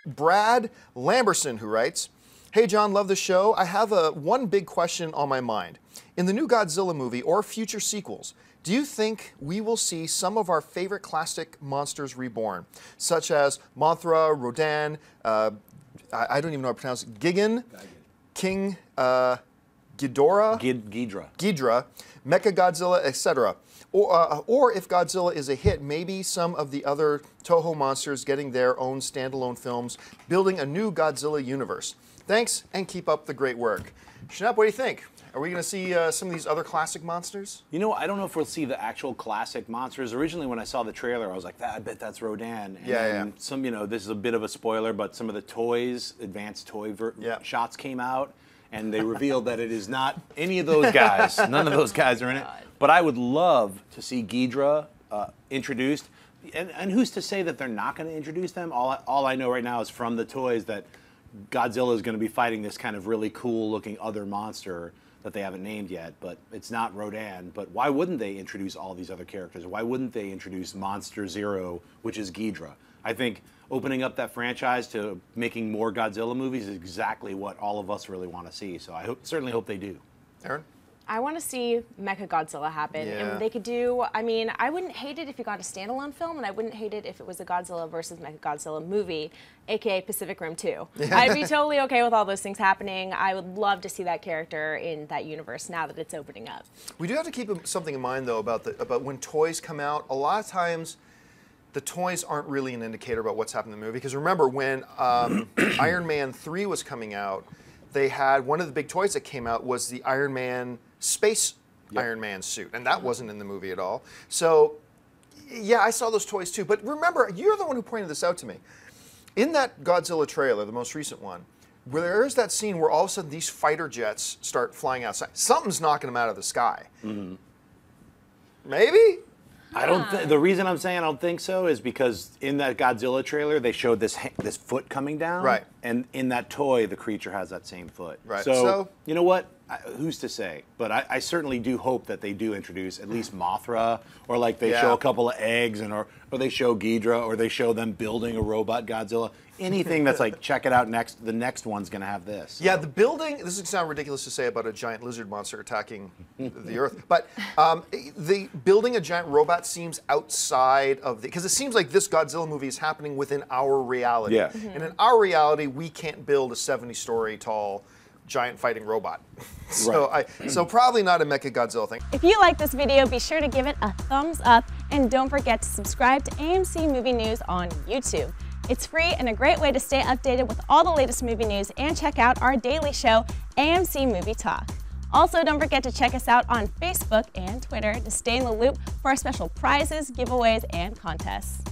Brad Lamberson, who writes, "Hey John, love the show. I have one big question on my mind. In the new Godzilla movie or future sequels, do you think we will see some of our favorite classic monsters reborn, such as Mothra, Rodan, I don't even know how to pronounce it, Gigan, King Ghidorah, Ghidorah, MechaGodzilla, etc.? Or if Godzilla is a hit, maybe some of the other Toho Monsters getting their own standalone films, building a new Godzilla universe. Thanks, and keep up the great work." Schnapp, what do you think? Are we going to see some of these other classic monsters? You know, I don't know if we'll see the actual classic monsters. Originally, when I saw the trailer, I was like, I bet that's Rodan. And then some, you know, this is a bit of a spoiler, but some of the toys, advanced toy shots came out, and they revealed that it is not any of those guys. None of those guys are in it. But I would love to see Ghidorah introduced. And who's to say that they're not going to introduce them? All I know right now is from the toys that Godzilla is going to be fighting this kind of really cool-looking other monster that they haven't named yet, but it's not Rodan. But why wouldn't they introduce all these other characters? Why wouldn't they introduce Monster Zero, which is Ghidorah? I think opening up that franchise to making more Godzilla movies is exactly what all of us really want to see. So I certainly hope they do. Aaron? I want to see MechaGodzilla happen, and they could do, I mean, I wouldn't hate it if you got a standalone film, and I wouldn't hate it if it was a Godzilla versus MechaGodzilla movie, aka Pacific Rim 2. I'd be totally okay with all those things happening. I would love to see that character in that universe now that it's opening up. We do have to keep something in mind, though, about when toys come out. A lot of times, the toys aren't really an indicator about what's happening in the movie, because remember, when Iron Man 3 was coming out, they had, one of the big toys that came out was the Iron Man space Iron Man suit, and that wasn't in the movie at all. So, yeah, I saw those toys too. But remember, you're the one who pointed this out to me. In that Godzilla trailer, the most recent one, where there is that scene where all of a sudden these fighter jets start flying outside. Something's knocking them out of the sky. Maybe? I don't. The reason I'm saying I don't think so is because in that Godzilla trailer they showed this foot coming down, right? And in that toy, the creature has that same foot. Right. So you know what? Who's to say? But I certainly do hope that they do introduce at least Mothra, or like they show a couple of eggs, and or they show Ghidorah, or they show them building a robot Godzilla. Anything that's like, check it out, the next one's going to have this. Yeah, the building, this would sound ridiculous to say about a giant lizard monster attacking the Earth, but the building a giant robot seems outside of because it seems like this Godzilla movie is happening within our reality. Yeah. And in our reality, we can't build a 70-story tall giant fighting robot. So probably not a MechaGodzilla thing. If you like this video, be sure to give it a thumbs up, and don't forget to subscribe to AMC Movie News on YouTube. It's free and a great way to stay updated with all the latest movie news, and check out our daily show, AMC Movie Talk. Also, don't forget to check us out on Facebook and Twitter to stay in the loop for our special prizes, giveaways, and contests.